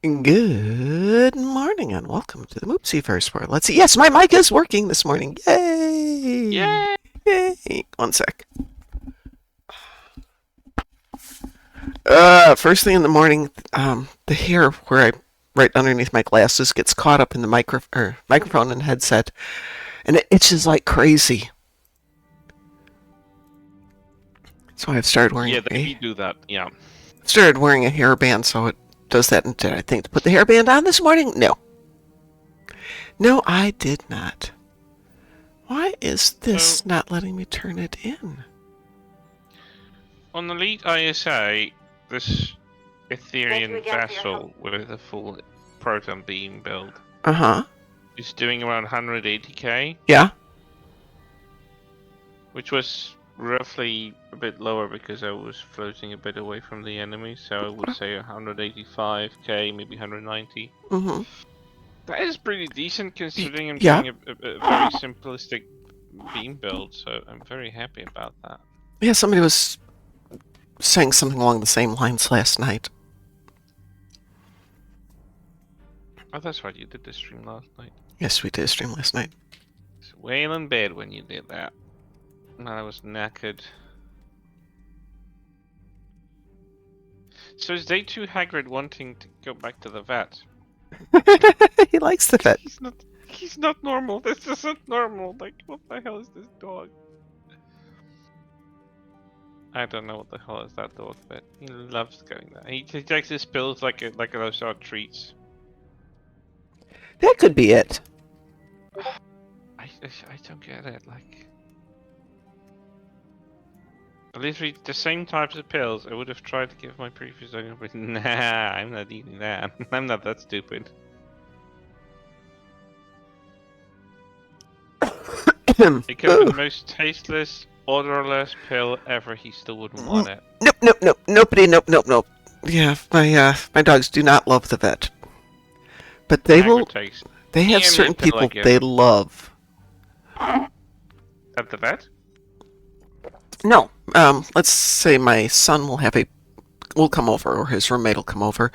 Good morning and welcome to the Moopsyverse where let's see. Yes, my mic is working this morning. Yay! Yay! Yay! One sec. First thing in the morning, the hair where I right underneath my glasses gets caught up in the microphone and headset, and it itches like crazy. So I've Yeah, they redo that. Yeah. started wearing a hairband so it does that. And did I think to put the hairband on this morning? No, I did not. Why is So this not letting me turn it in? on Elite ISA, this Ethereum vessel with a full proton beam build Uh huh. is doing around 180k, Yeah. which was roughly a bit lower because I was floating a bit away from the enemy. So I would say 185k, maybe 190. Mm-hmm. That is pretty decent considering I'm Yeah. doing a very simplistic beam build. So I'm very happy about that. Yeah, somebody was saying something along the same lines last night. Oh, that's right. You did the stream last night. Yes, we did a stream last night. I was well in bed when you did that. And I was knackered. So is day 2 Hagrid wanting to go back to the vet? He likes the vet. He's not normal. This isn't normal. Like, what the hell is this dog? I don't know what the hell is that dog, but he loves going there. He takes his pills like those are treats. That could be it. I don't get it. Like, literally the same types of pills I would have tried to give my previous owner, but nah, I'm not eating that. I'm not that stupid. It could have been the most tasteless, odorless pill ever. He still wouldn't want it. Nope. Nobody. Nope. Yeah, my dogs do not love the vet, but they will. Hagrid takes They have any certain pill I people give they him. love. At the vet? No. Let's say my son will come over, or his roommate will come over,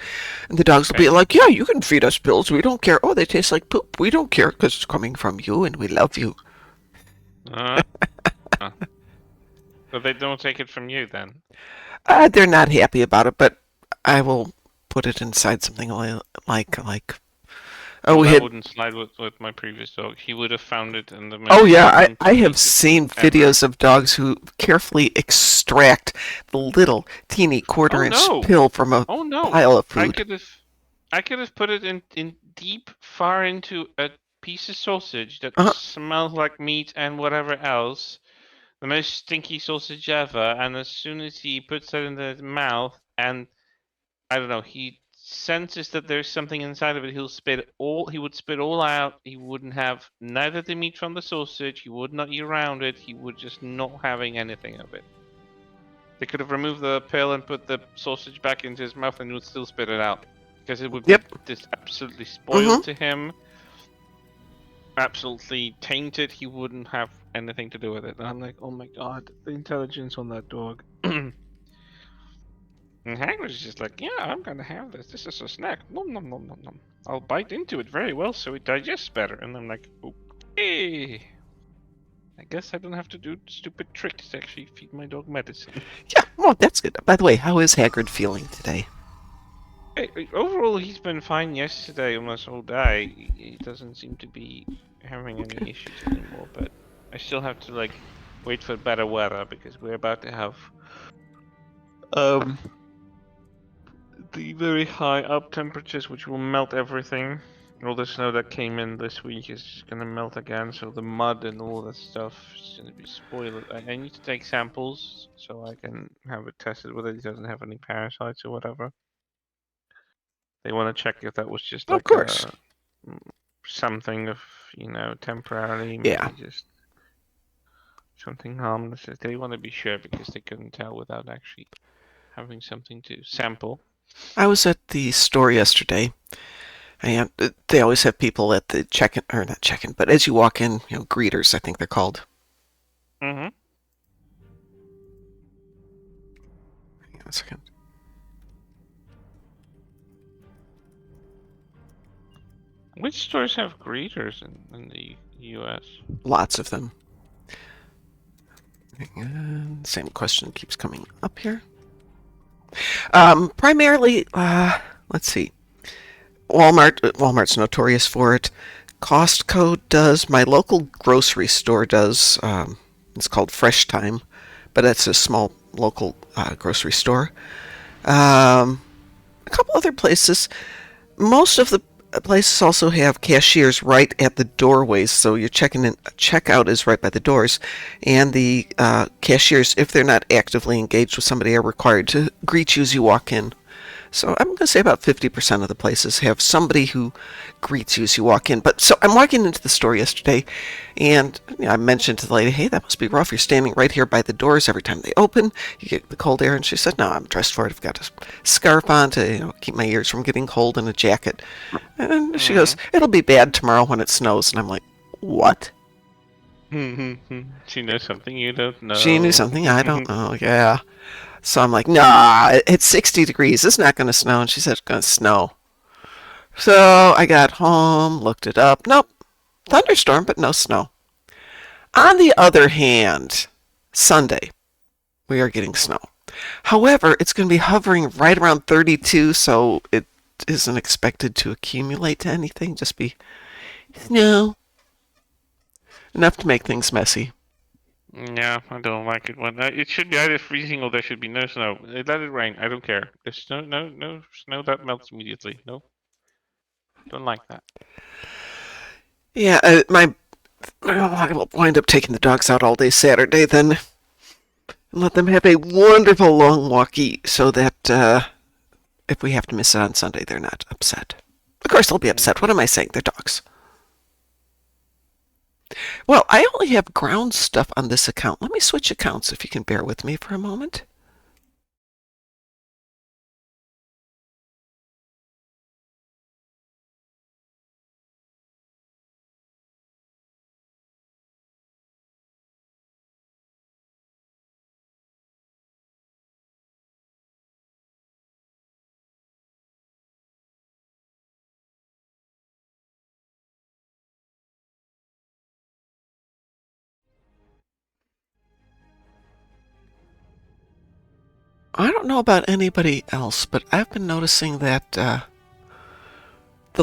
and the dogs will be Okay. like, "Yeah, you can feed us pills. We don't care. Oh, they taste like poop. We don't care because it's coming from you, and we love you." Uh, but they don't take it from you then. They're not happy about it, but I will put it inside something like. Oh, Well, we that had. wouldn't slide with my previous dog. He would have found it in the Oh most yeah, I have non-tainted seen ever. videos of dogs who carefully extract the little teeny Oh quarter-inch no! pill from a Oh no! pile of I food. could have, I could have put it in deep, far into a piece of sausage that Uh, smells like meat and whatever else, the most stinky sausage ever. And as soon as he puts it in his mouth, and I don't know, he senses that there's something inside of it, he would spit all out. He wouldn't have neither the meat from the sausage, he would not eat around it, he would just not having anything of it. They could have removed the pill and put the sausage back into his mouth and he would still spit it out. Because it would yep. be just absolutely spoiled Mm-hmm. to him, absolutely tainted, he wouldn't have anything to do with it. And I'm like, oh my god, the intelligence on that dog. And Hagrid's just like, yeah, I'm gonna have this. This is a snack. Nom nom nom nom nom. I'll bite into it very well so it digests better. And I'm like, okay. I guess I don't have to do stupid tricks to actually feed my dog medicine. Yeah. Well, that's good. By the way, how is Hagrid feeling today? Overall, he's been fine yesterday, almost all day. He doesn't seem to be having any Okay. issues anymore. But I still have to like wait for better weather because we're about to have um the very high up temperatures, which will melt everything. All the snow that came in this week is gonna melt again, so the mud and all that stuff is gonna be spoiled. I need to take samples so I can have it tested whether it doesn't have any parasites or whatever. They want to check if that was just Of like course. a something of temporarily, Yeah. maybe just something harmless. They want to be sure because they couldn't tell without actually having something to sample. I was at the store yesterday, and they always have people at the check-in, or not check-in, but as you walk in, greeters, I think they're called. Mm-hmm. Hang on a second. Which stores have greeters in the U.S.? Lots of them. And same question keeps coming up here. Primarily, let's see. Walmart's notorious for it. Costco does. My local grocery store does. It's called Fresh Time, but that's a small local grocery store. A couple other places. Most of the places also have cashiers right at the doorways, so your checkout is right by the doors, and the cashiers, if they're not actively engaged with somebody, are required to greet you as you walk in. So I'm going to say about 50% of the places have somebody who greets you as you walk in. But so I'm walking into the store yesterday, and I mentioned to the lady, "Hey, that must be rough. You're standing right here by the doors every time they open. You get the cold air." And she said, "No, I'm dressed for it. I've got a scarf on to keep my ears from getting cold, and a jacket." And she goes, "It'll be bad tomorrow when it snows." And I'm like, "What?" She knows something you don't She knew know. something I don't know. Yeah. So I'm like, "Nah, it's 60 degrees. It's not going to snow." And she said, "It's going to snow." So I got home, looked it up. Nope. Thunderstorm, but no snow. On the other hand, Sunday, we are getting snow. However, it's going to be hovering right around 32, so it isn't expected to accumulate to anything. Just be snow. Enough to make things messy. Yeah, I don't like it when it should be either freezing or there should be no snow. Let it rain. I don't care. There's no snow that melts immediately. No, don't like that. Yeah, I will wind up taking the dogs out all day Saturday then and let them have a wonderful long walkie so that if we have to miss it on Sunday, they're not upset. Of course, they'll be upset. What am I saying? They're dogs. Well, I only have ground stuff on this account. Let me switch accounts if you can bear with me for a moment. I don't know about anybody else, but I've been noticing that the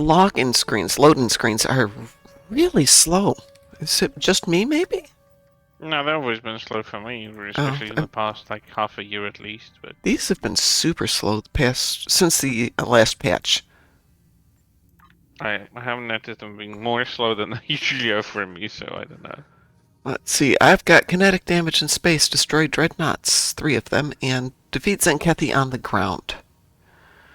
loading screens, are really slow. Is it just me, maybe? No, they've always been slow for me, Oh, especially in the past like half a year at least. But these have been super slow since the last patch. I haven't noticed them being more slow than they usually are for me, so I don't know. Let's see. I've got kinetic damage in space, destroy dreadnoughts, 3 of them, and defeat Zenkethi on the ground.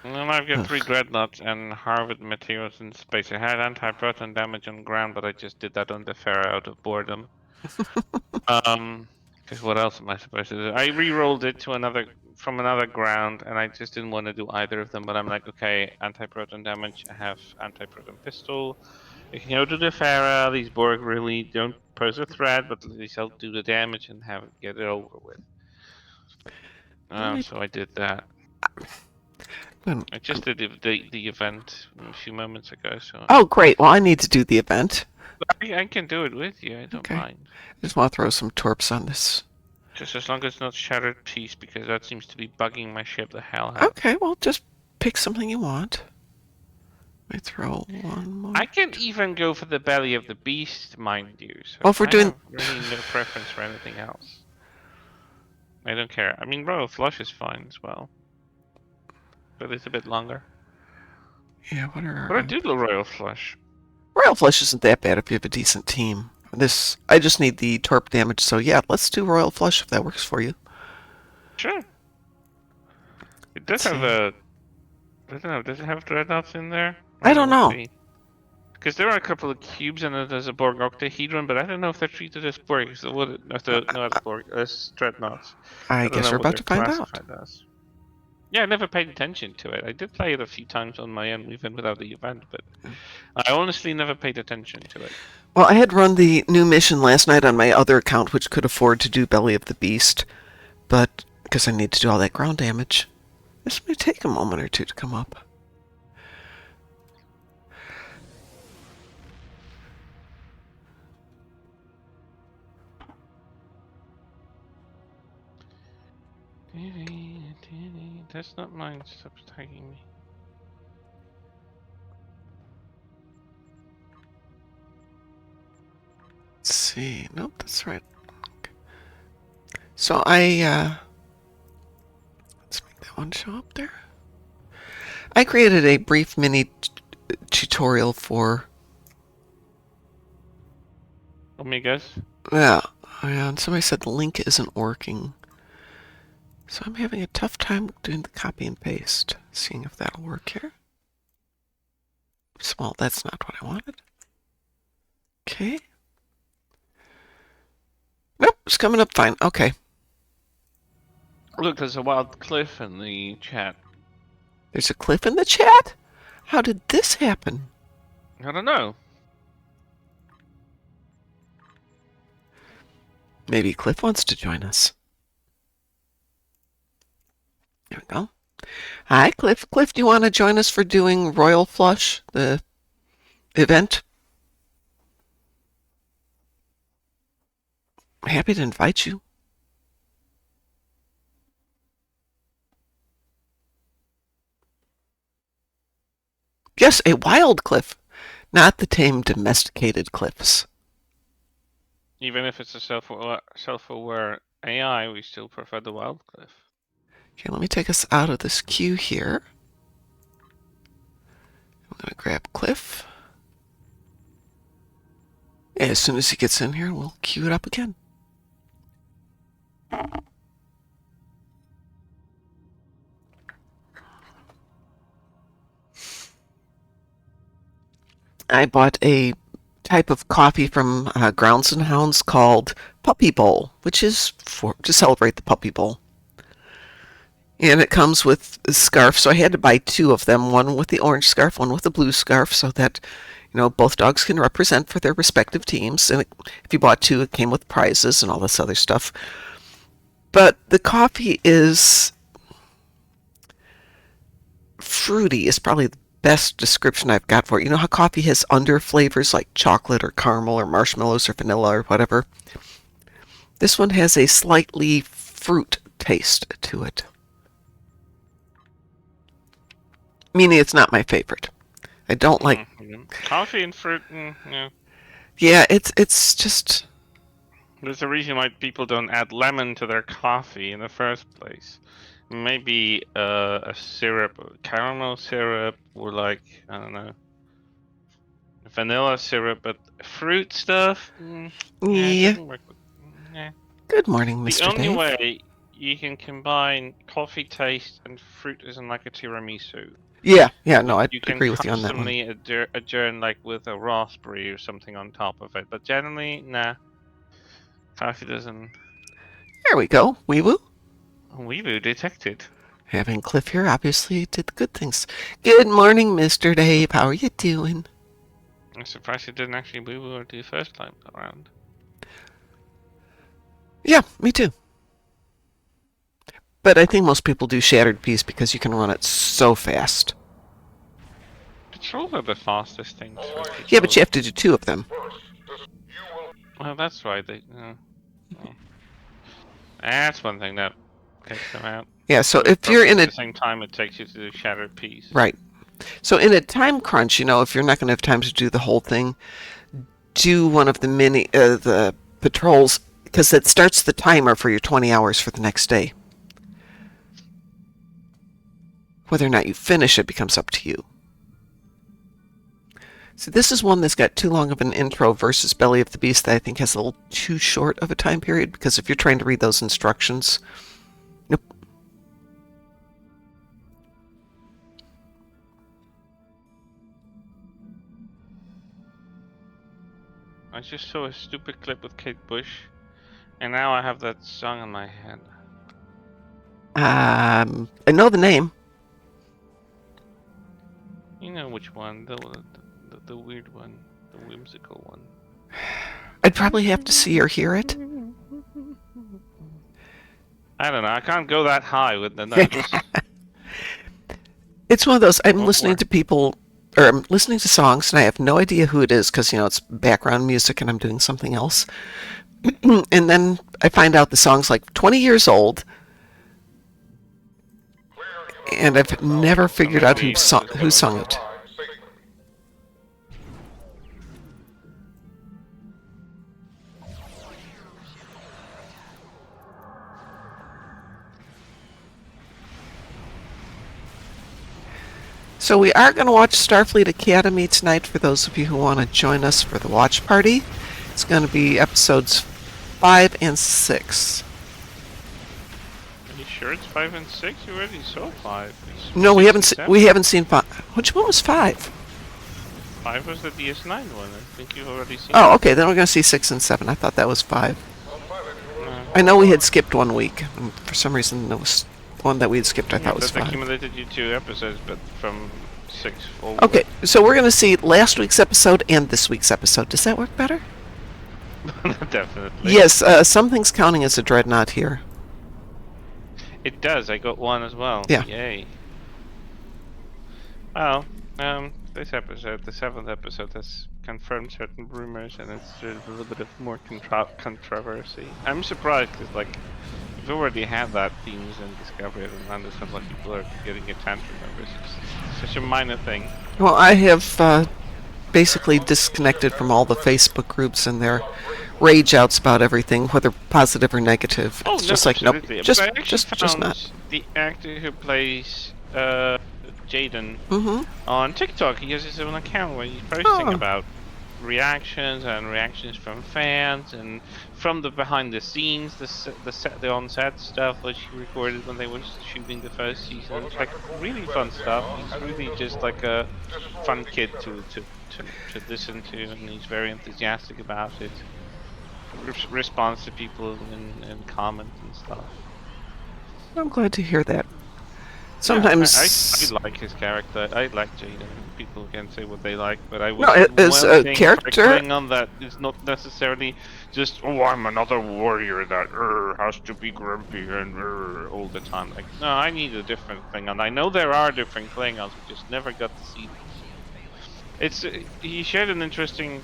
And then I've got 3 Ugh. dreadnoughts and Harvard materials in space. I had anti-proton damage on ground, but I just did that on the Pharaoh out of boredom. Because what else am I supposed to do? I re-rolled it to from another ground, and I just didn't want to do either of them. But I'm like, okay, anti-proton damage. I have anti-proton pistol. I can go to the Pharaoh. These Borg really don't pose a threat, but at least I'll do the damage and get it over with. Right. So I did that. When- I just did the event a few moments ago, so Oh, great. Well, I need to do the event. I can do it with you. I don't Okay. mind. I just want to throw some torps on this. Just as long as it's not Shattered Piece, because that seems to be bugging my ship the hell out. Okay, well, just pick something you want. Let me throw one more. I can even go for the Belly of the Beast, mind you. So Well, if we're I doing... have really no preference for anything else. I don't care. I mean, Royal Flush is fine as well. But it's a bit longer. Yeah, what are But our... I do the Royal Flush. Royal Flush isn't that bad if you have a decent team. I just need the torp damage, so yeah, let's do Royal Flush if that works for you. Sure. It does Let's have see. a... I don't know, does it have Dreadnoughts in there? I don't Let's know. see. Because there are a couple of cubes and there's a Borg octahedron, but I don't know if they're treated as Borg. So what? No, as Borg, as dreadnoughts. I I don't guess know we're what about they're to find out. classified as. Yeah, I never paid attention to it. I did play it a few times on my own, even without the event, but I honestly never paid attention to it. Well, I had run the new mission last night on my other account, which could afford to do Belly of the Beast, but because I need to do all that ground damage, this may take a moment or two to come up. That's not mine. Stop tagging me. Let's see. Nope, that's right. Okay. So let's make that one show up there. I created a brief mini tutorial for. Let me guess. Yeah, and somebody said the link isn't working. So I'm having a tough time doing the copy and paste. Seeing if that'll work here. Well, that's not what I wanted. Okay. Nope, it's coming up fine. Okay. Look, there's a wild cliff in the chat. There's a cliff in the chat? How did this happen? I don't know. Maybe Cliff wants to join us. There we go. Hi, Cliff. Cliff, do you want to join us for doing Royal Flush, the event? I'm happy to invite you. Yes, a wild cliff, not the tame domesticated cliffs. Even if it's a self-aware AI, we still prefer the wild cliff. Okay, let me take us out of this queue here. I'm going to grab Cliff. And as soon as he gets in here, we'll queue it up again. I bought a type of coffee from Grounds and Hounds called Puppy Bowl, which is to celebrate the Puppy Bowl. And it comes with a scarf, so I had to buy two of them, one with the orange scarf, one with the blue scarf, so that both dogs can represent for their respective teams. And if you bought two, it came with prizes and all this other stuff. But the coffee is fruity, is probably the best description I've got for it. You know how coffee has under flavors like chocolate or caramel or marshmallows or vanilla or whatever? This one has a slightly fruit taste to it. Meaning it's not my favorite. I don't like coffee and fruit. Yeah. Yeah, it's just. There's a reason why people don't add lemon to their coffee in the first place. Maybe a syrup, caramel syrup, or like I don't know, vanilla syrup, but fruit stuff. Yeah. Doesn't work with, yeah. Good morning, Mr. The only Dave. way you can combine coffee taste and fruit is in like a tiramisu. Yeah, no, I agree with you on that one. You can customly adjourn like with a raspberry or something on top of it, but generally, nah. Coffee doesn't. There we go. Wee woo. Wee woo detected. Having Cliff here obviously did the good things. Good morning, Mr. Dave. How are you doing? I'm surprised you didn't actually wee woo the first time around. Yeah, me too. But I think most people do Shattered Peace because you can run it so fast. Patrols are the fastest things. Yeah, but you have to do two of them. Well, that's right. That's one thing that takes them out. Yeah, so if you're in at the same time, it takes you to do Shattered Peace. Right. So in a time crunch, if you're not going to have time to do the whole thing, do one of the patrols, because it starts the timer for your 20 hours for the next day. Whether or not you finish it becomes up to you. So this is one that's got too long of an intro versus Belly of the Beast that I think has a little too short of a time period, because if you're trying to read those instructions, nope. I just saw a stupid clip with Kate Bush, and now I have that song in my head. I know the name. You know which one? The weird one, the whimsical one. I'd probably have to see or hear it. I don't know. I can't go that high with the notes. It's one of those. I'm listening to people, or I'm listening to songs, and I have no idea who it is because it's background music, and I'm doing something else. And then I find out the song's like 20 years old, and I've never So figured out maybe who sung it. So we are going to watch Starfleet Academy tonight for those of you who want to join us for the watch party. It's going to be episodes 5 and 6. Are you sure it's 5 and 6? You already saw 5. No, we haven't seen 5. Which one was 5? 5 was the DS9 one. I think you've already seen Oh, it. okay, then we're going to see 6 and 7. I thought that was 5. No. I know we had skipped 1 week, and for some reason there was one that we had skipped I thought was that 5. accumulated you 2 episodes, but from 6 forward. Okay, so we're going to see last week's episode and this week's episode. Does that work better? Definitely. Yes, something's counting as a dreadnought here. It does. I got 1 as well. Yeah. Yay. Well, this episode, the 7th episode, has confirmed certain rumors, and it's a little bit of more controversy. I'm surprised because, like, we've already had that themes in Discovery, and I understand like people are getting a tantrum over it. It's such a minor thing. Well, I have basically disconnected from all the Facebook groups and their rage outs about everything, whether positive or negative. Oh, It's no, just like, nope, absolutely. just But I actually found not. the actor who plays Jaden Mm-hmm. on TikTok. He has his own account where he's posting Oh. about reactions and reactions from fans and from the behind the scenes, the on-set stuff which he recorded when they were shooting the first season. It's like really fun stuff. He's really just like a fun kid to listen to, and he's very enthusiastic about it. Responds to people and comment and stuff. I'm glad to hear that. Yeah, Sometimes... I like his character. I like Jaden. People can say what they like, but I was as a character, on that is not necessarily just I'm another warrior that has to be grumpy and all the time. Like, no, I need a different Klingon. I know there are different Klingons, we just never got to see them. It's he shared an interesting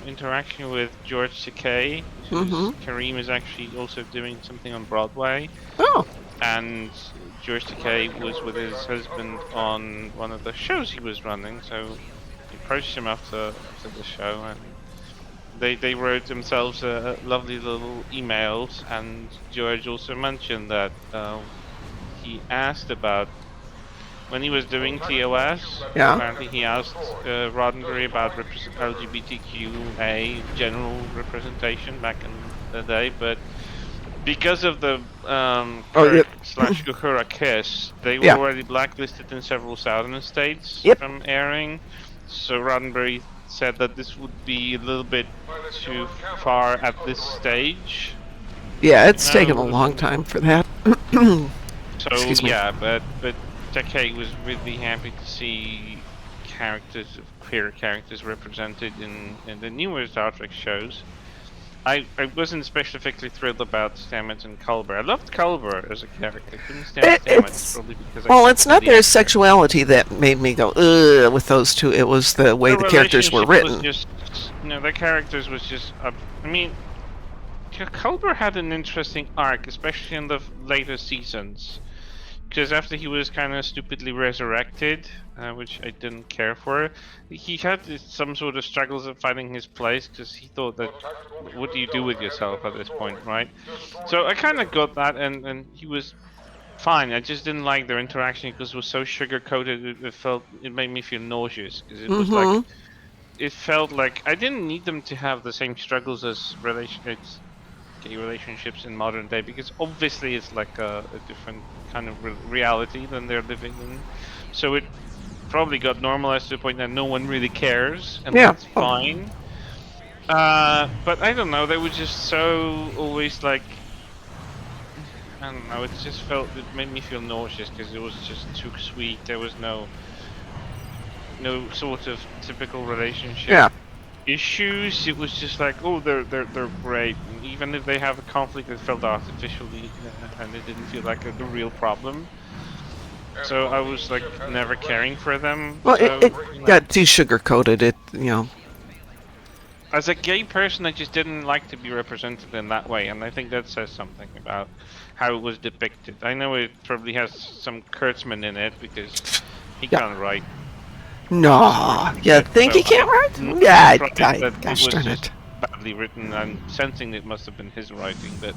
interaction with George Takei. Kareem is actually also doing something on Broadway. Oh. And George Takei was with his husband on one of the shows he was running, so he approached him after the show, and they wrote themselves lovely little emails. And George also mentioned that he asked about when he was doing TOS. Yeah. Apparently, he asked Roddenberry about LGBTQA general representation back in the day, but because of the Kirk/Uhura kiss, they were already blacklisted in several southern states from airing. So Roddenberry said that this would be a little bit too far at this stage. Yeah, it's taken a long time for that. So yeah, but Takei was really happy to see queer characters represented in the newer Star Trek shows. I wasn't specifically thrilled about Stamets and Culber. I loved Culber as a character. I couldn't stand Stamets, probably because it's not their sexuality that made me go ugh with those two. It was the way the characters were written. The characters was just. I mean, Culber had an interesting arc, especially in the later seasons. Because after he was kind of stupidly resurrected, which I didn't care for, he had some sort of struggles of finding his place, because he thought that, what do you do with yourself at this point, right? So I kind of got that, and he was fine. I just didn't like their interaction because it was so sugar-coated. It made me feel nauseous, because it was like, it felt like I didn't need them to have the same struggles as gay relationships in modern day, because obviously it's like a different kind of reality than they're living in. So it probably got normalized to the point that no one really cares, and that's fine. But I don't know, they were just so always like, I don't know, it made me feel nauseous because it was just too sweet. There was no sort of typical relationship issues. It was just like, oh, they're great. And even if they have a conflict, it felt artificially, and it didn't feel like a real problem. So I was like never caring for them. Well, so, it got too sugar-coated. As a gay person, I just didn't like to be represented in that way, and I think that says something about how it was depicted. I know it probably has some Kurtzman in it because he Yeah. can't write No, working you shit. think So he can't I'm write? not Yeah, surprised that it gosh was darn just it. badly written. I'm sensing it must have been his writing, but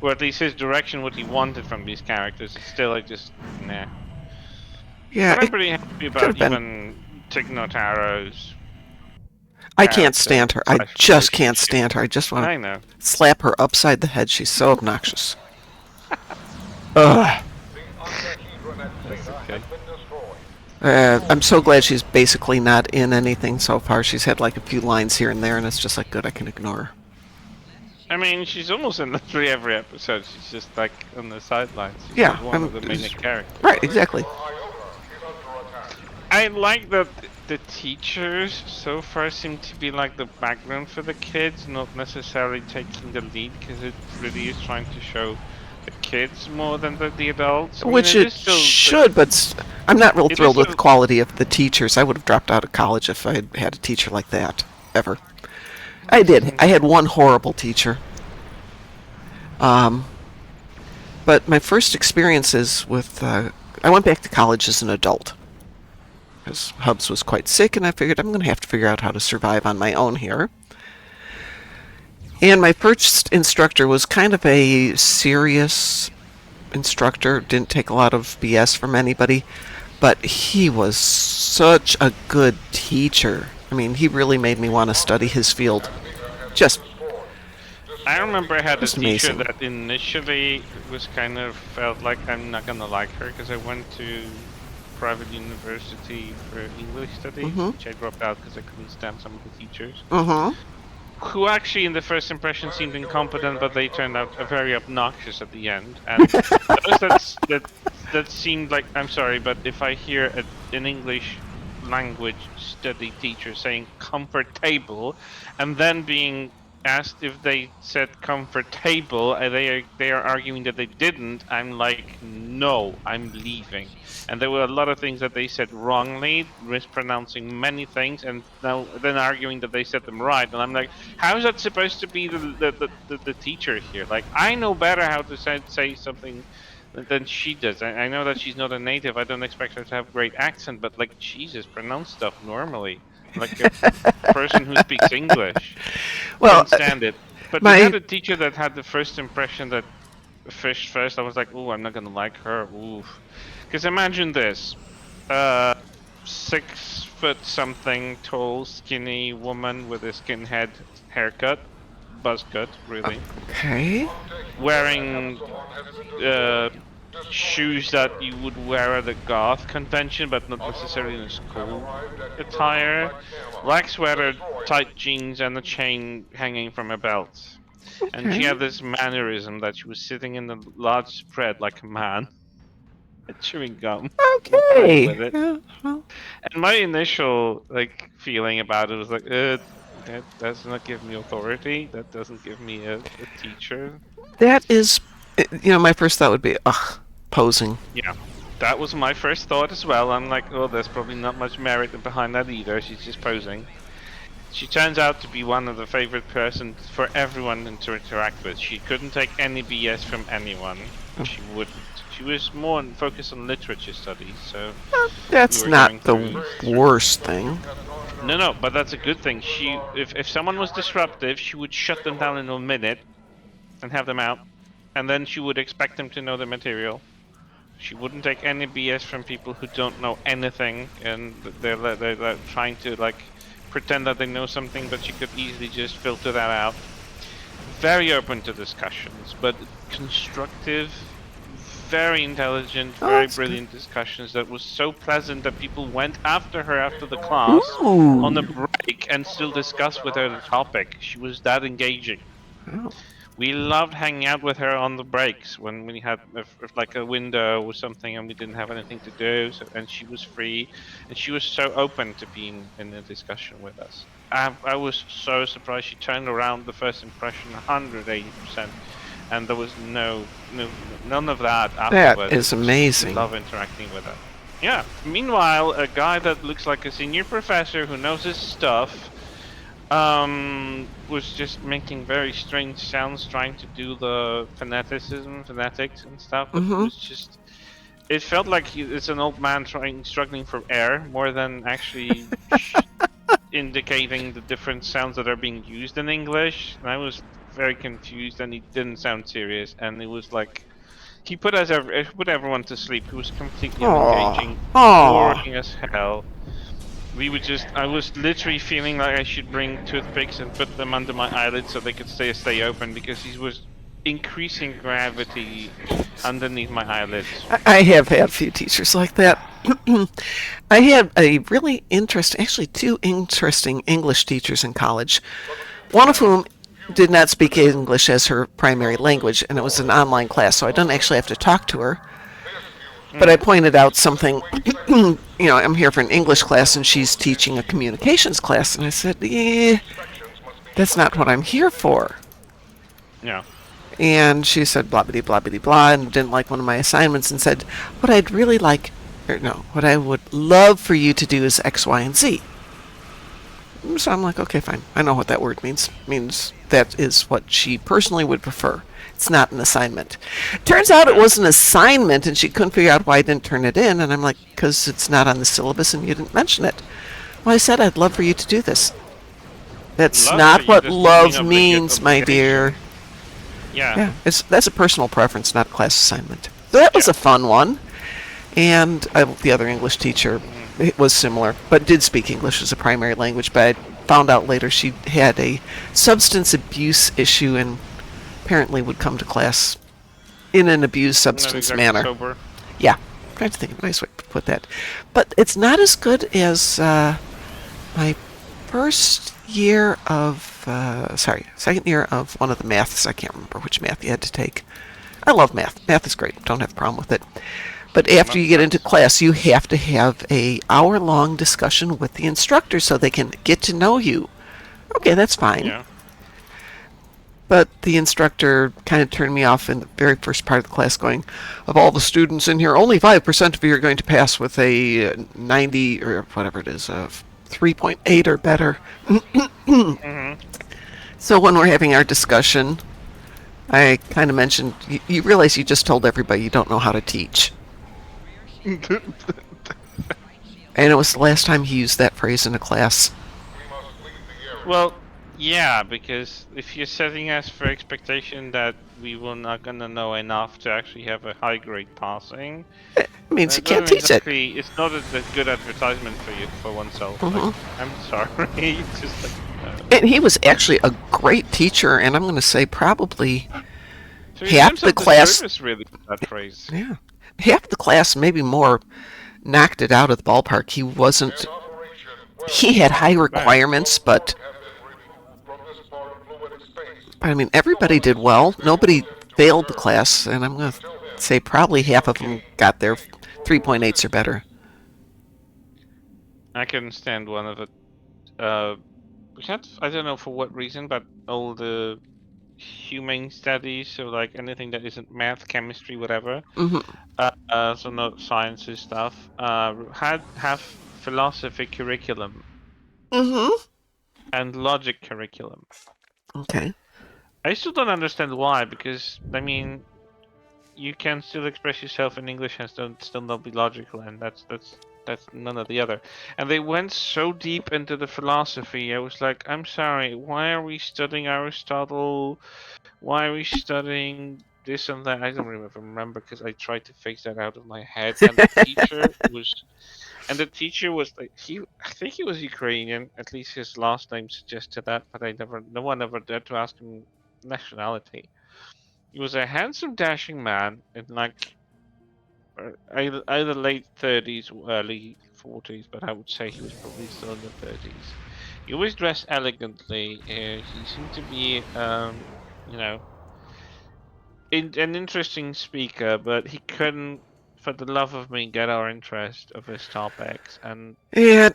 or at least his direction, what he wanted from these characters. It's still like just nah. Yeah, But I'm it pretty happy could have about been. even Tignotaro's I can't character stand her. I slash just can't relationship. stand her. I just want I to know. slap her upside the head. She's so obnoxious. Ugh. That's okay. I'm so glad she's basically not in anything so far. She's had like a few lines here and there, and it's just like, good, I can ignore her. I mean, she's almost in literally every episode. She's just like on the sidelines. She's Yeah, not one of the main characters. right, exactly. I like that the teachers so far seem to be like the background for the kids, not necessarily taking the lead, because it really is trying to show the kids more than the adults. I mean, Which it it is still should, but I'm not real it is thrilled with the still quality of the teachers. I would have dropped out of college if I had had a teacher like that, ever. I did. I had one horrible teacher. Um, but my first experiences with, I went back to college as an adult. Because Hubs was quite sick, and I figured I'm going to have to figure out how to survive on my own here. And my first instructor was kind of a serious instructor, didn't take a lot of BS from anybody, but he was such a good teacher. I mean, he really made me want to study his field. Just, I remember I had a just teacher amazing. that initially was kind of felt like I'm not gonna like her because I went to private university for English studies, Mm-hmm. which I dropped out because I couldn't stand some of the teachers. Mm-hmm. Who actually, in the first impression, seemed incompetent, but they turned out very obnoxious at the end. And those that seemed like, I'm sorry, but if I hear an English language study teacher saying comfortable, and then being asked if they said comfortable, and they are arguing that they didn't, I'm like, no, I'm leaving. And there were a lot of things that they said wrongly, mispronouncing many things, and now then arguing that they said them right. And I'm like, how is that supposed to be the teacher here? Like, I know better how to say something than she does. I know that she's not a native. I don't expect her to have great accent, but like, Jesus, pronounce stuff normally, like a person who speaks English. Well, Couldn't stand it. But we my had a teacher that had the first impression that first I was like, oh, I'm not gonna like her. Ooh, because imagine this: uh, 6 foot something tall, skinny woman with a skinhead haircut, buzz cut, really, okay. wearing uh, shoes that you would wear at a goth convention, but not necessarily in a school attire, black sweater, tight jeans, and a chain hanging from her belt. And she Okay. had this mannerism that she was sitting in a large spread like a man, chewing gum and playing Okay. with it. Yeah, well, And my initial like feeling about it was like, that does not give me authority. That doesn't give me a teacher. that is, my first thought would be, ugh, posing. Yeah, that was my first thought as well. I'm like, oh, there's probably not much merit behind that either. She's just posing. She turns out to be one of the favorite persons for everyone to interact with. She couldn't take any BS from anyone. She wouldn't. She was more focused on literature studies, so we That's were going not through. the worst thing. No, but that's a good thing. If someone was disruptive, she would shut them down in a minute and have them out, and then she would expect them to know the material. She wouldn't take any BS from people who don't know anything, and they're trying to like pretend that they know something, but she could easily just filter that out. Very open to discussions, but constructive, very intelligent, Oh, very that's good. brilliant discussions that was so pleasant that people went after her after the class on the Ooh. break and still discussed with her the topic. She was that engaging. Oh. We loved hanging out with her on the breaks when we had like a window or something and we didn't have anything to do. So, and she was free, and she was so open to being in a discussion with us. I was so surprised. She turned around the first impression 180%, and there was none of that That afterwards. is It was just we amazing. love interacting with her. Yeah. Meanwhile, a guy that looks like a senior professor who knows his stuff Was just making very strange sounds, trying to do the phonetics and stuff, but it Mm-hmm. was just. It felt like it's an old man struggling for air more than actually indicating the different sounds that are being used in English. And I was very confused, and he didn't sound serious, and it was like he put everyone to sleep. He was completely Aw. unengaging, Aw. boring as hell. I was literally feeling like I should bring toothpicks and put them under my eyelids so they could stay open because he was increasing gravity underneath my eyelids. I have had a few teachers like that. I had a really interesting, actually, two interesting English teachers in college, one of Yeah. whom did not speak English as her primary language, and it was an online class, so I didn't actually have to talk to her. But I Mm. pointed out something, I'm here for an English class, and she's teaching a communications class, and I said, that's not what I'm here for. Yeah. And she said blah blah blah blah blah and didn't like one of my assignments and said, what I'd really like, or no, what I would love for you to do is X, Y, and Z. So I'm like, okay, fine. I know what that word means. It means that is what she personally would prefer. It's not an assignment. Turns out it Yeah. was an assignment, and she couldn't figure out why I didn't turn it in. And I'm like, because it's not on the syllabus and you didn't mention it. Well, I said I'd love for you to do this. That's Love for not you what doesn't mean love means, my dear. obligation. Yeah. Yeah, that's a personal preference, not a class assignment. So that was Yeah. a fun one. And the other English teacher, Mm. it was similar, but did speak English as a primary language. But I found out later she had a substance abuse issue and apparently would come to class in an abused Not substance exactly manner. sober. Yeah, I'm trying to think of a nice way to put that. But it's not as good as my first year of, second year of one of the maths. I can't remember which math you had to take. I love math. Math is great. Don't have a problem with it. But after you get into That's class, you have to have a hour-long discussion with the instructor so they can get to know you. Okay, that's fine. yeah. But the instructor kind of turned me off in the very first part of the class, going, of all the students in here, only 5% of you are going to pass with a 90 or whatever it is, 3.8 or better. Mhm. So when we're having our discussion, I kind of mentioned, you realize you just told everybody you don't know how to teach. And it was the last time he used that phrase in a class. Well, yeah, because if you're setting us for expectation that we will not gonna know enough to actually have a high grade passing, It means you that can't doesn't teach it. exactly. It's not a good advertisement for you for oneself. Like, Hmm. I'm sorry, just like. And he was actually a great teacher, and I'm going to say probably So he did half the himself class, disservice really with that phrase. yeah, half the class, maybe more, knocked it out of the ballpark. He had high Right. requirements, but I mean, everybody did well. Nobody failed the class, and I'm going to say probably half of them got their 3.8s or better. I couldn't stand one of it. We had, I don't know for what reason, but all the humane studies, so like anything that isn't math, chemistry, whatever, Hmm. so no sciences stuff, have philosophy curriculum Hmm. and logic curriculum. Okay. I still don't understand why, because I mean, you can still express yourself in English and still not be logical, and that's none of the other. And they went so deep into the philosophy. I was like, I'm sorry, why are we studying Aristotle? Why are we studying this and that? I don't even remember because I tried to fix that out of my head. And the teacher was like, I think he was Ukrainian. At least his last name suggested that, but no one ever dared to ask him nationality. He was a handsome, dashing man in like either late 30s or early 40s, but I would say he was probably still in the 30s. He always dressed elegantly. He seemed to be, you know, an interesting speaker, but he couldn't, for the love of me, get our interest of his topics. And And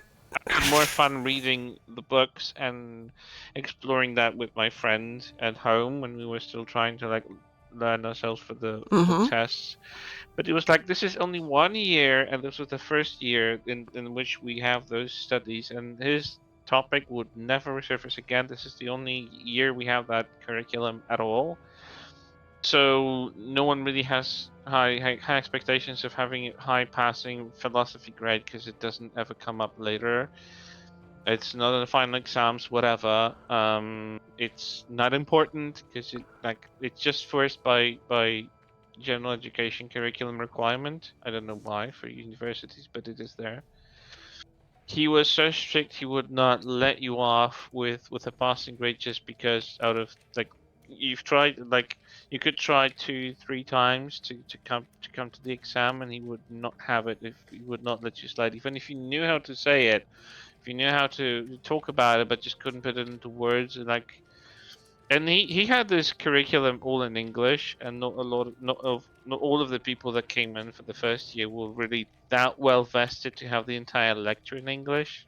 I had more fun reading the books and exploring that with my friends at home when we were still trying to like learn ourselves for the hmm. tests. But it was like this is only 1 year, and this was the first year in which we have those studies, and his topic would never resurface again. This is the only year we have that curriculum at all. So no one really has high expectations of having a high passing philosophy grade because it doesn't ever come up later. It's not in the final exams, whatever. It's not important because it's just forced by general education curriculum requirement. I don't know why for universities, but it is there. He was so strict he would not let you off with a passing grade just because out of like you've tried like you could try 2-3 times to come to the exam and he would not have it if he would not let you slide even if you knew how to say it if you knew how to talk about it but just couldn't put it into words and he had this curriculum all in English, and not all of the people that came in for the first year were really that well vested to have the entire lecture in English.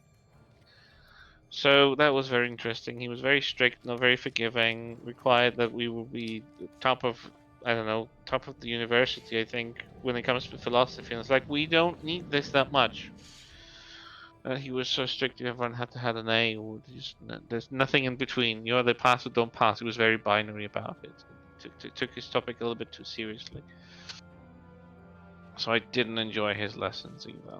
So that was very interesting. He was very strict, not very forgiving. Required that we will be top of I don't know top of the university. I think when it comes to philosophy, and it's like we don't need this that much. He was so strict; everyone had to have an A. Or just, there's nothing in between. You either pass or don't pass. He was very binary about it. Took his topic a little bit too seriously. So I didn't enjoy his lessons either.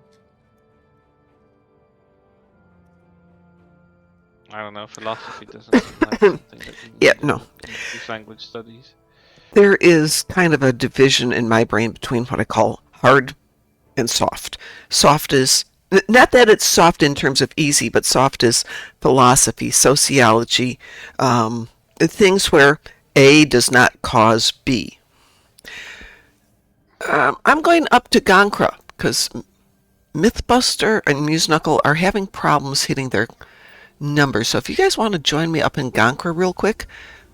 I don't know. Philosophy doesn't seem like something that you Yeah, need no. in these language studies. There is kind of a division in my brain between what I call hard and soft. Soft is not that it's soft in terms of easy, but soft is philosophy, sociology, things where A does not cause B. I'm going up to Gankra because Mythbuster and Muse Knuckle are having problems hitting their numbers. So if you guys want to join me up in Gankra real quick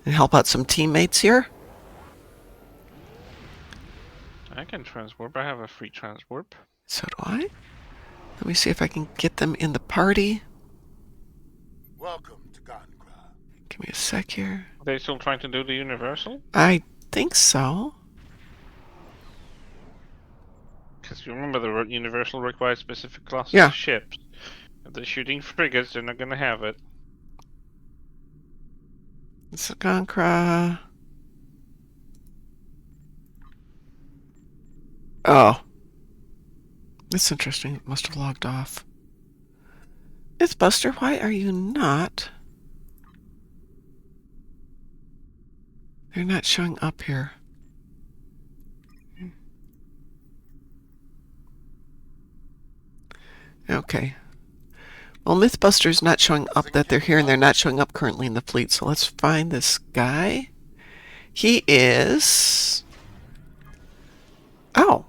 and help out some teammates here. I can transwarp. I have a free transwarp. So do I. Let me see if I can get them in the party. Welcome to Gankra. Give me a sec here. Are they still trying to do the universal? I think so. Because you remember the universal requires specific classes Yeah. of ships. If they're shooting frigates, they're not going to have it. It's a Gankra. Oh. That's interesting. It must have logged off. Mythbuster, why are you not? They're not showing up here. Okay. Well, Mythbuster's not showing up that they're here, and they're not showing up currently in the fleet. So let's find this guy. He is... Oh,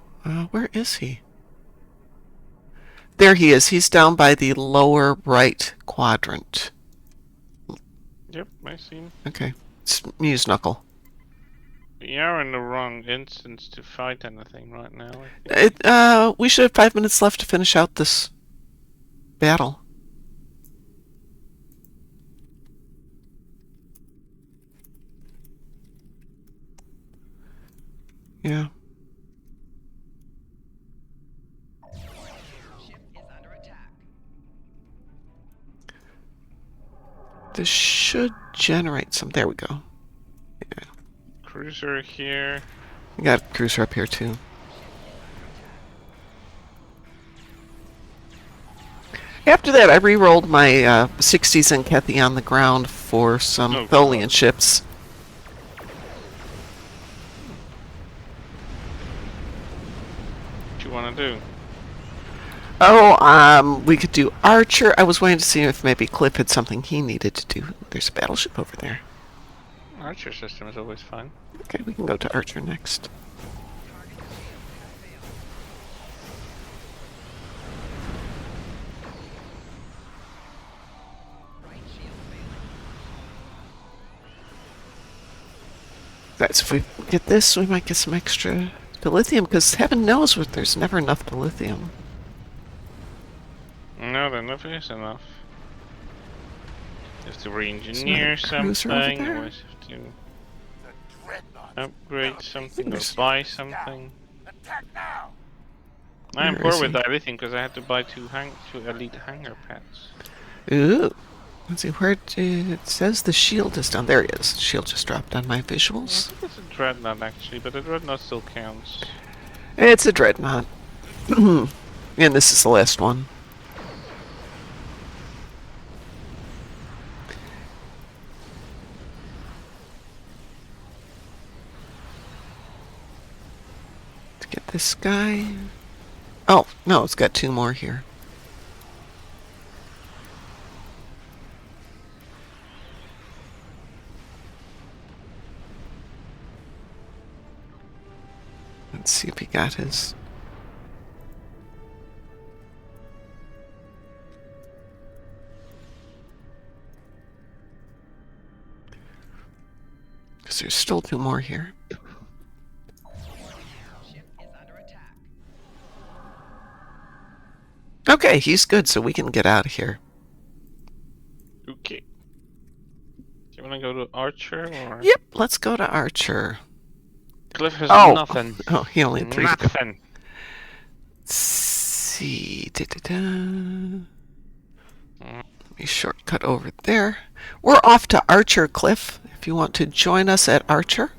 where is he? There he is. He's down by the lower right quadrant. Yep, I see him. Okay. It's Muse Knuckle. You're in the wrong instance to fight anything right now. I think. We should have 5 minutes left to finish out this battle. Yeah. This should generate some. There we go. Yeah. Cruiser here. We got a cruiser up here too. After that, I re-rolled my 60s and Kethy on the ground for some Tholian ships. What you want to do? Oh, we could do Archer. I was waiting to see if maybe Cliff had something he needed to do. There's a battleship over there. Archer system is always fun. Okay, we can go to Archer next. That's if we get this, we might get some extra dilithium, because heaven knows what there's never enough dilithium. No, there never is enough. You have to re-engineer something, or you have to upgrade something, or buy something. I'm poor with everything because I had to buy two elite hangar pets. Ooh. Let's see, where it says the shield is down. There it is. The shield just dropped on my I visuals. think it's a dreadnought actually, but the dreadnought still counts. It's a dreadnought. And this is the last one. Let's get this guy. Oh, no, it's got 2 more here. Let's see if he got his. Because there's still 2 more here. Okay, he's good, so we can get out of here. Okay. Do you want to go to Archer or? Yep, let's go to Archer. Cliff has Oh. nothing. Oh, he only had 3 to go. Nothing. Let's see. Da-da-da. Let me shortcut over there. We're off to Archer, Cliff, if you want to join us at Archer.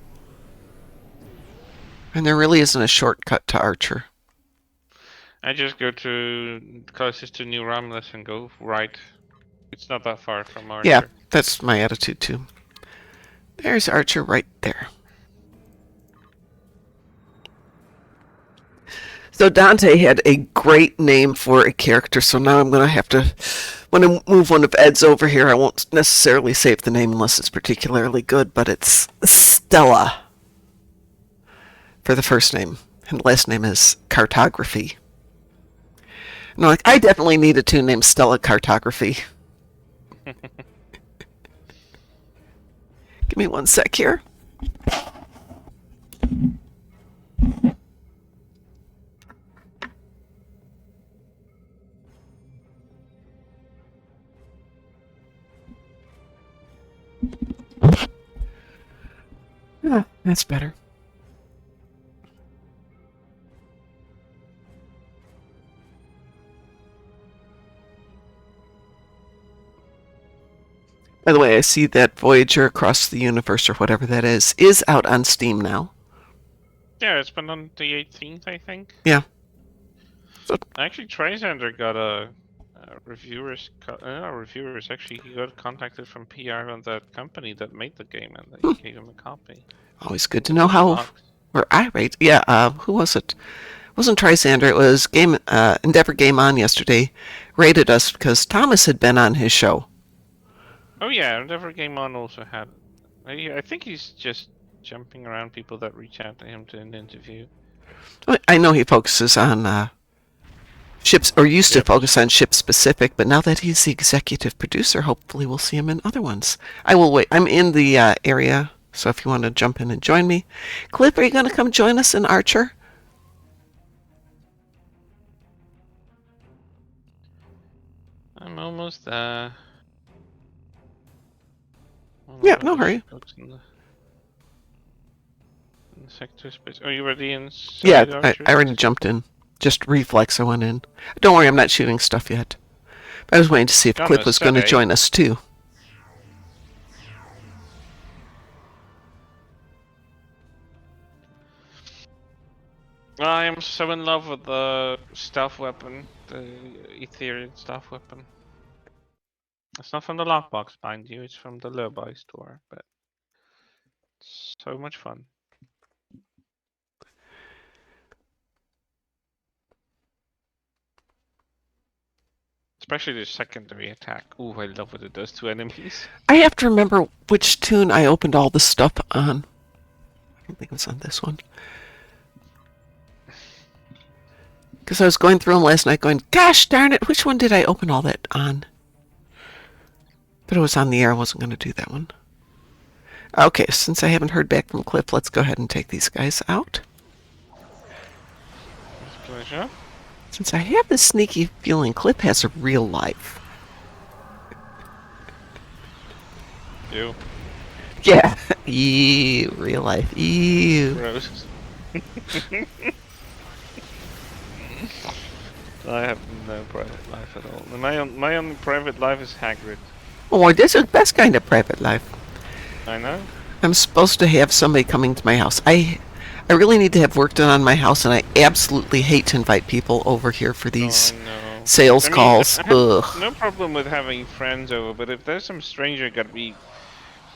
And there really isn't a shortcut to Archer. I just go to closest to New Romulus and go right. It's not that far from Archer. Yeah, that's my attitude too. There's Archer right there. So Dante had a great name for a character, so now I'm going to have to, when I move one of Ed's over here, I won't necessarily save the name unless it's particularly good, but it's Stella for the first name, and the last name is Cartography. No, like, I definitely need a tune named Stella Cartography. Give me 1 sec here. Yeah, that's better. By the way, I see that Voyager Across the Universe, or whatever that is out on Steam now. Yeah, it's been on the 18th, I think. Yeah. So, Actually, Trisander got a reviewers. Reviewers. Actually, he got contacted from PR on that company that made the game, and they gave him a copy. always good to know how where I rate. Yeah, who was it? It wasn't Trisander. It was Endeavor Game On yesterday. Rated us because Thomas had been on his show. Oh yeah, Endeavor Game On also had. I think he's just jumping around people that reach out to him to an interview. I know he focuses on ships, or used to focus on ship specific, but now that he's the executive producer, hopefully we'll see him in other ones. I will wait. I'm in the area, so if you want to jump in and join me. Cliff, are you going to come join us in Archer? I'm almost there. Yeah, no hurry. In the sector space. Are you ready in? Yeah, I already jumped in. Just reflex, I went in. Don't worry, I'm not shooting stuff yet. I was waiting to see if Cliff was going to join us too. I am so in love with the stealth weapon, the Ethereal stealth weapon. It's not from the lockbox, mind you, it's from the Lurby store, but it's so much fun. Especially the secondary attack. Ooh, I love what it does to enemies. I have to remember which tune I opened all the stuff on. I don't think it was on this one. Because I was going through them last night going, gosh darn it, which one did I open all that on? But it was on the air, I wasn't going to do that one. Okay, since I haven't heard back from Cliff, let's go ahead and take these guys out. With pleasure. Since I have this sneaky feeling Cliff has a real life. Ew. Yeah. Ew, real life. Ew. Gross. I have no private life at all. My only private life is Hagrid. Oh, this is the best kind of private life. I know. I'm supposed to have somebody coming to my house. I really need to have work done on my house, and I absolutely hate to invite people over here for Oh, these I know. sales I mean, calls. I have Ugh. no problem with having friends over, but if there's some stranger gonna be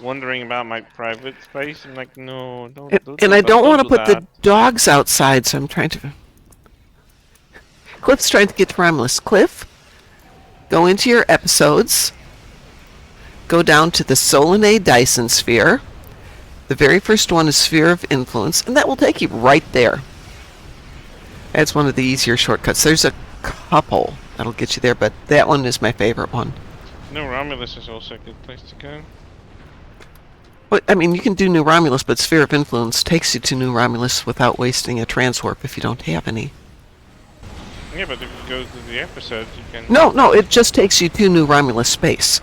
wondering about my private space, I'm like, no, And I don't don't want to do put that. the dogs outside, so I'm trying to. Cliff's trying to get to Romulus. Cliff, go into your episodes. Go down to the Solanae Dyson sphere. The very first one is Sphere of Influence, and that will take you right there. That's one of the easier shortcuts. There's a couple that'll get you there, but that one is my favorite one. No, Romulus is also a good place to go. But, I mean, you can do New Romulus, but Sphere of Influence takes you to New Romulus without wasting a transwarp if you don't have any. Yeah, but if you go to the episodes, you can. No, it just takes you to New Romulus space.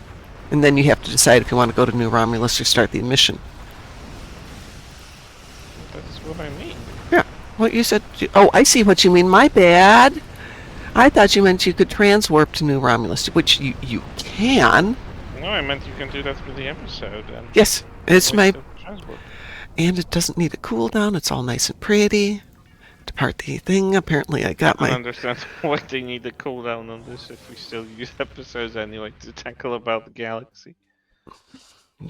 And then you have to decide if you want to go to New Romulus or start the mission. That's what I mean. Yeah. What you said. Oh, I see what you mean. My bad. I thought you meant you could transwarp to New Romulus, which you can. No, I meant you can do that through the episode. And Yes, it's my. transport. And it doesn't need a cooldown. It's all nice and pretty. Depart the thing. Apparently, I got I don't my. understand why they need a cooldown on this if we still use episodes anyway to tackle about the galaxy.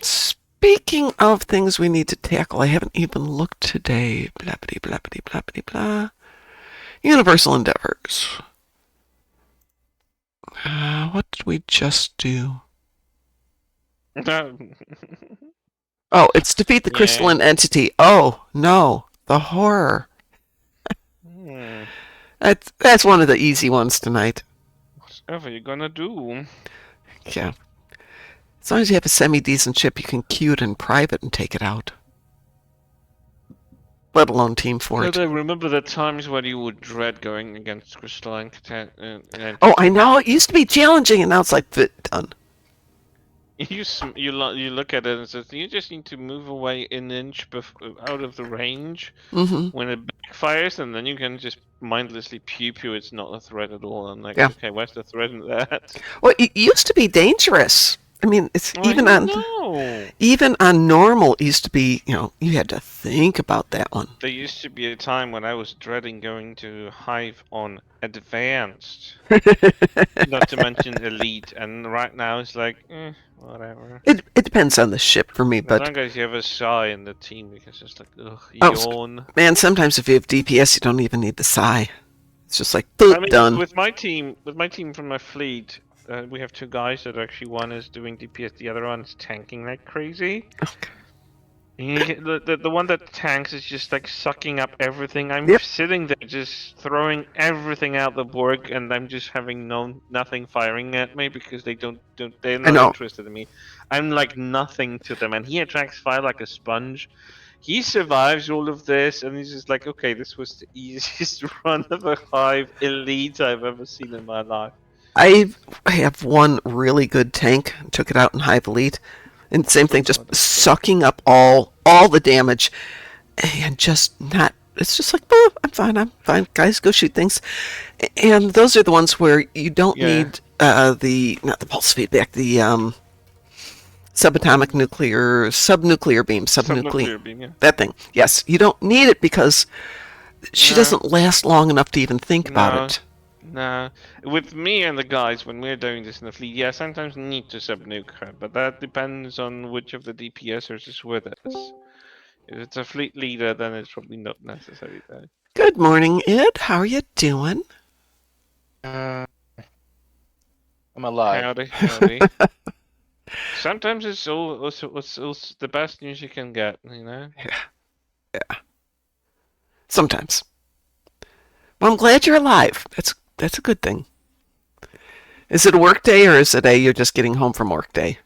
Speaking of things we need to tackle, I haven't even looked today. Blappity, blappity, blappity, blah. Universal endeavors. What did we just do? Oh, it's defeat the Yeah. crystalline entity. Oh, no. The horror. Hmm. That's one of the easy ones tonight. Whatever you gonna do? Yeah. As long as you have a semi-decent ship, you can queue it in private and take it out. Let alone team for it. I remember the times when you would dread going against crystalline Oh, I know. It used to be challenging, and now it's like, done. You look at it and says you just need to move away an inch out of the range Mm-hmm. when it backfires, and then you can just mindlessly pew-pew. It's not a threat at all. I'm like, Yeah. okay, what's the threat in that? Well, it used to be dangerous. I mean, it's even I on know. even on normal. It used to be, you had to think about that one. There used to be a time when I was dreading going to Hive on advanced, not to mention elite, and right now it's like, whatever. It depends on the ship for me, As but long as you have a Psy in the team, because it's like, ugh, Oh, yawn. man, sometimes if you have DPS, you don't even need the psi. It's just like, I mean, done. with my team from my fleet, we have two guys that actually one is doing DPS, the other one is tanking like crazy. Okay. The one that tanks is just like sucking up everything. I'm Yep. sitting there just throwing everything out the board, and I'm just having nothing firing at me because they're not know. interested in me. I'm like nothing to them, and he attracts fire like a sponge. He survives all of this, and he's just like, okay, this was the easiest run of a Hive elite I've ever seen in my life. I have one really good tank. Took it out in Hive Elite. And same thing, just sucking up all the damage. And just not... It's just like, I'm fine. Guys, go shoot things. And those are the ones where you don't need not the pulse feedback, the subnuclear beam. Subnuclear beam, yeah. That thing. Yes, you don't need it because she doesn't last long enough to even think about it. Nah, with me and the guys, when we're doing this in the fleet, sometimes need to subnuke her, but that depends on which of the DPSers is with us. If it's a fleet leader, then it's probably not necessary though. Good morning, Ed. How are you doing? I'm alive. Howdy. Sometimes it's all the best news you can get, you know? Yeah. Sometimes. Well, I'm glad you're alive. That's a good thing. Is it a work day or is it you're just getting home from work day?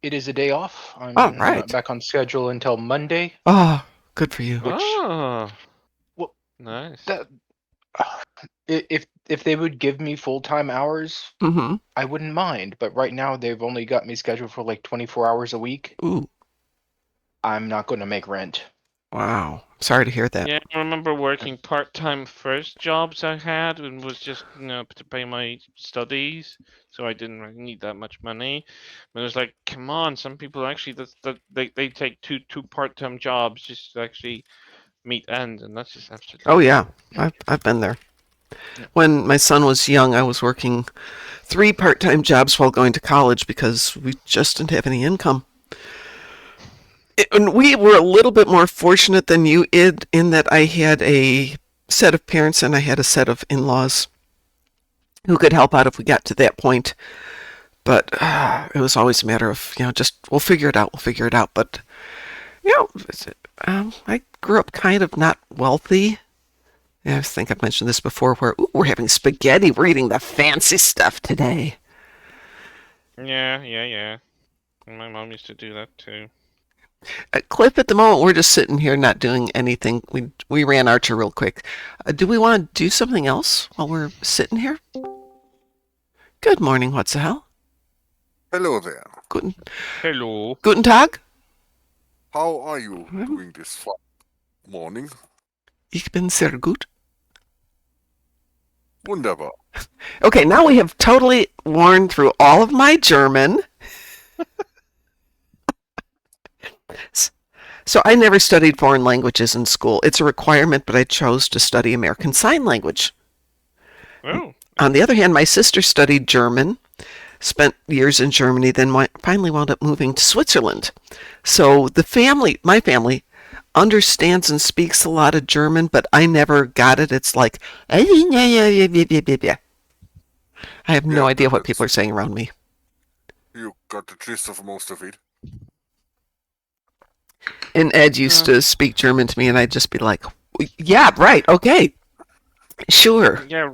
It is a day off. I'm right. not back on schedule until Monday. Oh, good for you. Well, nice. If they would give me full-time hours, Mm-hmm. I wouldn't mind. But right now, they've only got me scheduled for like 24 hours a week. Ooh. I'm not going to make rent. Wow. Sorry to hear that. Yeah, I remember working part-time first jobs I had and was just, to pay my studies, so I didn't really need that much money. But it was like, come on, some people actually they take two part-time jobs just to actually meet ends, and that's just absolutely Oh yeah, awful. I've been there. Yeah. When my son was young, I was working 3 part-time jobs while going to college because we just didn't have any income. And we were a little bit more fortunate than you in that I had a set of parents and I had a set of in-laws who could help out if we got to that point. But it was always a matter of, just we'll figure it out, we'll figure it out. But, I grew up kind of not wealthy. I think I've mentioned this before where we're having spaghetti, we're eating the fancy stuff today. Yeah. My mom used to do that too. Cliff, at the moment, we're just sitting here not doing anything. We ran Archer real quick. Do we want to do something else while we're sitting here? Good morning, what's the hell? Hello there. Hello. Guten Tag? How are you doing this morning? Ich bin sehr gut. Wunderbar. Okay, now we have totally worn through all of my German. So I never studied foreign languages in school. It's a requirement, but I chose to study American Sign Language. Oh. On the other hand, my sister studied German, spent years in Germany, then finally wound up moving to Switzerland. So my family, understands and speaks a lot of German, but I never got it. It's like, I have no idea what people are saying around me. You got the gist of most of it. And Ed used to speak German to me, and I'd just be like, yeah, right, okay, sure. Yeah,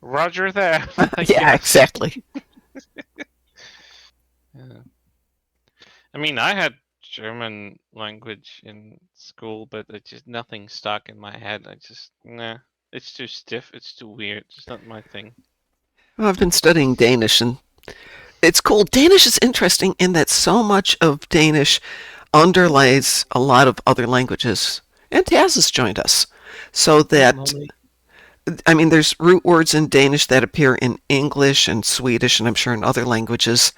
Roger that. Yeah, exactly. Yeah. I mean, I had German language in school, but it just nothing stuck in my head. It's too stiff. It's too weird. It's not my thing. Well, I've been studying Danish, and it's cool. Danish is interesting in that so much of Danish underlies a lot of other languages. And Taz has joined us. So that, I mean, there's root words in Danish that appear in English and Swedish, and I'm sure in other languages,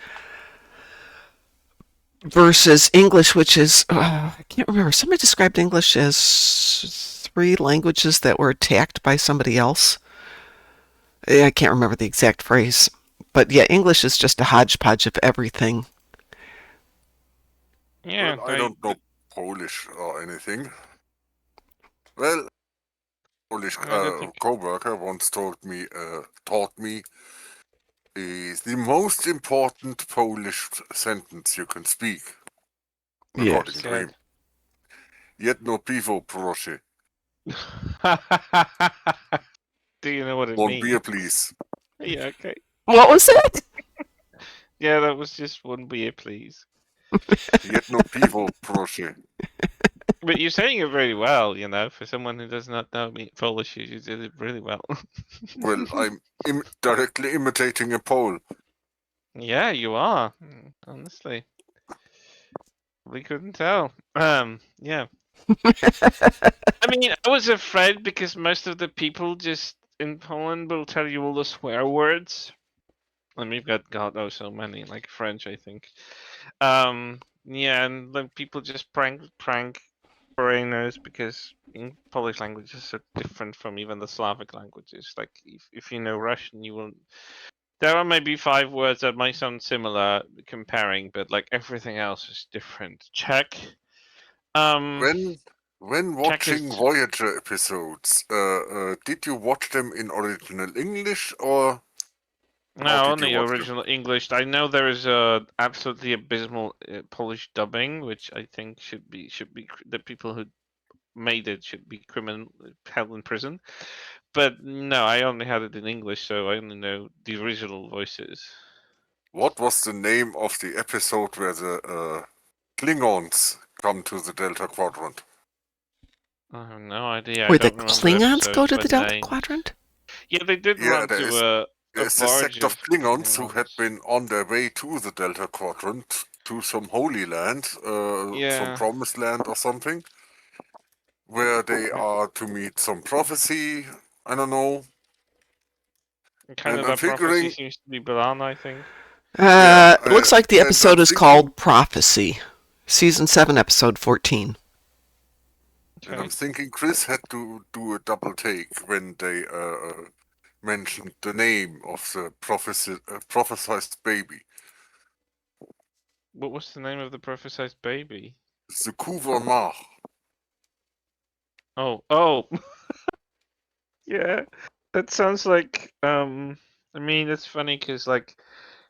versus English, which is, I can't remember, somebody described English as 3 languages that were attacked by somebody else. I can't remember the exact phrase. But yeah, English is just a hodgepodge of everything. Yeah, well, I don't know Polish or anything. Well, Polish co-worker once taught me is the most important Polish sentence you can speak, according to him. Jedno piwo, proszę. Do you know what it One means? beer, please. Yeah, okay. What was that? Yeah, that was just one beer, please. Jedno piwo, proszę. But you're saying it very well, for someone who does not know Polish, you did it really well. Well, I'm directly imitating a Pole. Yeah, you are. Honestly. We couldn't tell. Yeah. I mean, I was afraid because most of the people just in Poland will tell you all the swear words. And we've got God knows so many, like French, I think. Yeah, and then people just prank foreigners because in Polish language is so different from even the Slavic languages. Like if you know Russian, you will. There are maybe 5 words that might sound similar comparing, but like everything else is different. Czech. When watching Voyager episodes, did you watch them in original English or? No, only original English. I know there is a absolutely abysmal Polish dubbing, which I think should be the people who made it should be held in prison. But no, I only had it in English, so I only know the original voices. What was the name of the episode where the Klingons come to the Delta Quadrant? I have no idea. Where the Klingons go to the Delta Quadrant? Yeah, they did run to there's a sect of Klingons who had been on their way to the Delta Quadrant, to some Holy Land, some Promised Land or something. where they are to meet some prophecy. I don't know. Kind of And I'm that prophecy figuring, seems to be Balan, I think. yeah, It looks like the and I'm episode is thinking, called Prophecy. Season 7, episode 14. and I'm Okay. thinking Chris had to do a double take when they mentioned the name of the prophesized baby. What was the name of the prophesized baby? It's the Kuva Ma. Oh. Yeah. That sounds like I mean, it's funny because like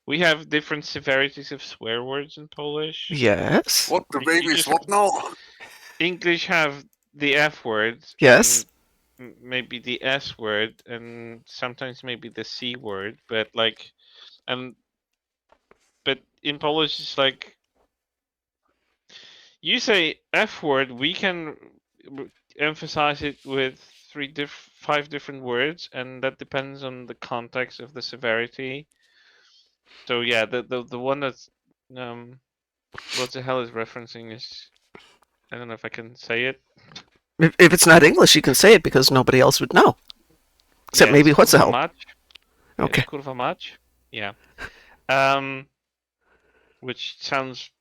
we have different severities of swear words in Polish. Yes. What, the You baby's just what now? English have the F word Yes. and maybe the S word and sometimes maybe the C word, but like and but in Polish it's like you say F word, we can emphasize it with five different words, and that depends on the context of the severity. So yeah, the one that's what the hell is referencing is I don't know if I can say it. If it's not English, you can say it because nobody else would know. Except Yeah, maybe it's what's the kurwa hell? mać. It's Okay. kurwa mać. Yeah. Um, which sounds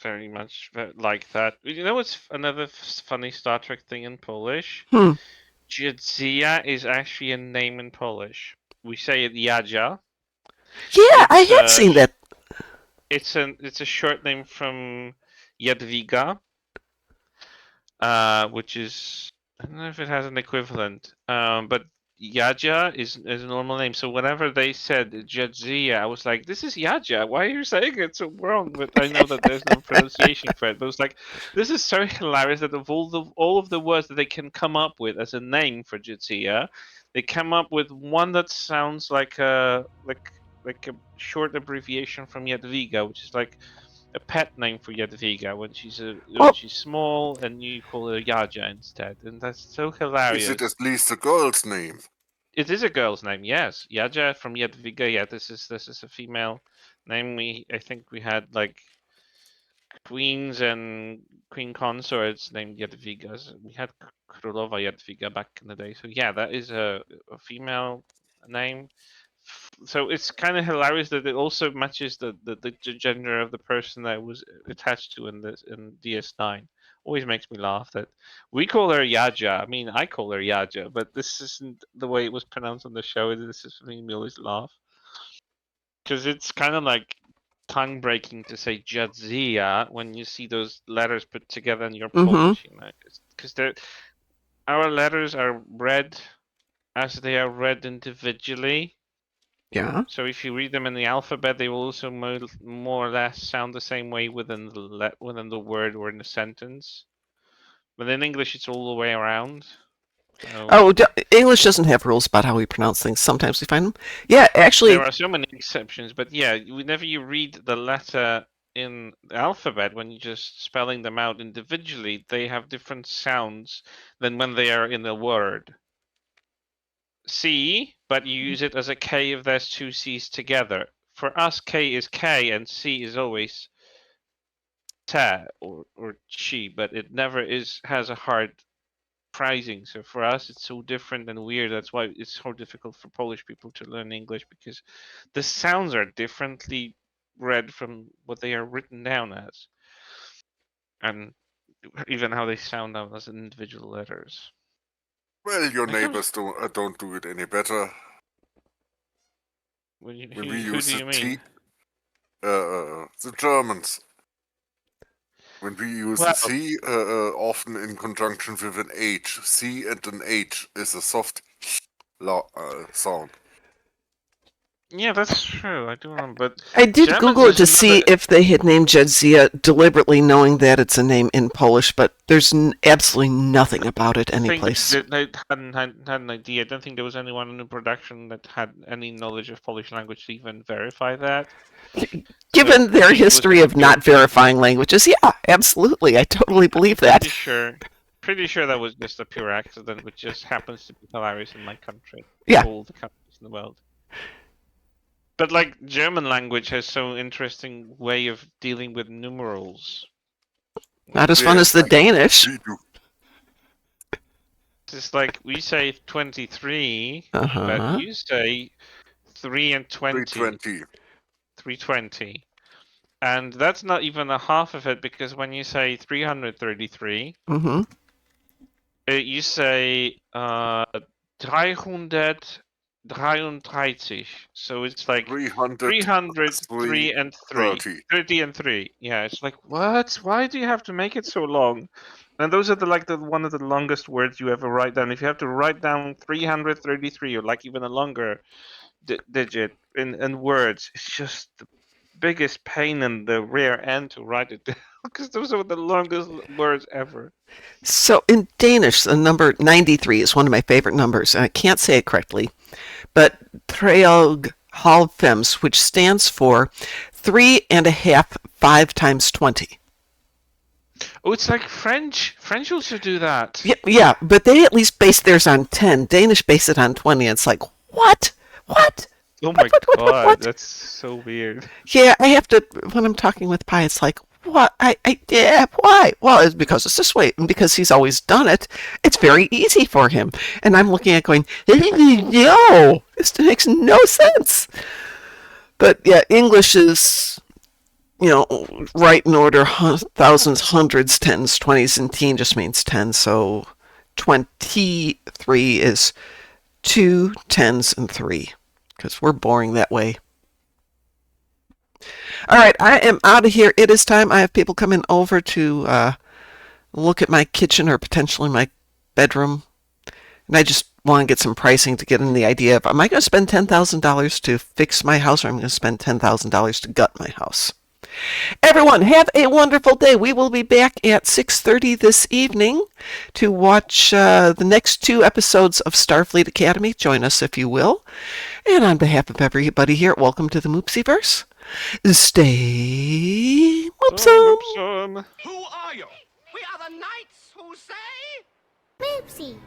very much like that. You know what's another funny Star Trek thing in Polish? Hmm. Jadzia is actually a name in Polish. We say it Jadzia. Yeah, I It's had a seen that. it's a short name from Jadwiga, which is I don't know if it has an equivalent. But Yaja is a normal name. So whenever they said Jadzia, I was like, "This is Yaja. Why are you saying it so wrong?" But I know that there's no pronunciation for it. But it's like, this is so hilarious that of all of the words that they can come up with as a name for Jadzia, they come up with one that sounds like a short abbreviation from Jadwiga, which is like a pet name for Jadwiga when Well, she's small, and you call her Yaja instead, and that's so Is it hilarious. at least a girl's name? It is a girl's name, yes, Yaja from Jadwiga. Yeah, this is a female name. I think we had like queens and queen consorts named Jadwigas. We had Królowa Jadwiga back in the day. So yeah, that is a female name. So it's kind of hilarious that it also matches the gender of the person that was attached to in DS9. Always makes me laugh that we call her Yaja. I mean, I call her Yaja, but this isn't the way it was pronounced on the show. This is something we always laugh because it's kind of like tongue breaking to say Jadzia when you see those letters put together in your mm-hmm. Polish, because our letters are read as they are read individually. Yeah. So if you read them in the alphabet, they will also more or less sound the same way within the word or in the sentence. But in English, it's all the way around. So Oh, English doesn't have rules about how we pronounce things. Sometimes we find them. Yeah, actually. there are so many exceptions. But yeah, whenever you read the letter in the alphabet, when you're just spelling them out individually, they have different sounds than when they are in a word. C, but you use it as a K if there's two C's together. For us, K is K and C is always ta or chi, but it never has a hard phrasing. So for us, it's so different and weird. That's why it's so difficult for Polish people to learn English, because the sounds are differently read from what they are written down as, and even how they sound out as individual letters. Well, your That comes neighbors don't do it any better. when you, When we who use do the you mean? the Germans. When we use the Well, C, often in conjunction with an H. C and an H is a soft sound. yeah, that's true. I do remember, but I did German Google it there's to see another. if they had named Jadzia deliberately knowing that it's a name in Polish, but there's absolutely nothing about it I think anyplace. they hadn't had an idea. I don't think there was anyone in the production that had any knowledge of Polish language to even verify that. So Given I their think it was history just of pure not verifying languages, yeah, absolutely. I totally believe that. pretty sure that was just a pure accident, which just happens to be hilarious in my country, Yeah. all the countries in the world. But like German language has so interesting way of dealing with numerals. Not as fun as Yes, the Danish. we do. It's like we say 23, Uh-huh. but you say 3 and 20. 320. 320. And that's not even a half of it, because when you say 333, Mm-hmm. you say 333. So it's like 303 and 3. 330. 30 and 3. Yeah, it's like, what? Why do you have to make it so long? And those are the one of the longest words you ever write down. If you have to write down 333 or like even a longer digit in words, it's just the biggest pain in the rear end to write it down, because those are the longest words ever. So in Danish, the number 93 is one of my favorite numbers, and I can't say it correctly, but Treog Halfems, which stands for 3.5 5 times 20. Oh, it's like French. French also do that. Yeah, but they at least base theirs on 10. Danish base it on 20. It's like, what? What? Oh my god, What? that's so weird. Yeah, I have to, when I'm talking with Pi, it's like, what? Yeah, why? Well, it's because it's this way. And because he's always done it, it's very easy for him. And I'm looking at going, no, this makes no sense. But yeah, English is, right in order, thousands, hundreds, tens, twenties, and teen just means 10. So 23 is 2 tens and 3, because we're boring that way. All right, I am out of here. It is time. I have people coming over to look at my kitchen or potentially my bedroom. And I just want to get some pricing to get in the idea of, am I going to spend $10,000 to fix my house, or am I going to spend $10,000 to gut my house? Everyone, have a wonderful day. We will be back at 6:30 this evening to watch the next 2 episodes of Starfleet Academy. Join us if you will. And on behalf of everybody here, welcome to the Moopsyverse. Stay Moopsome. Who Who are you? We are the knights who say... Moopsy.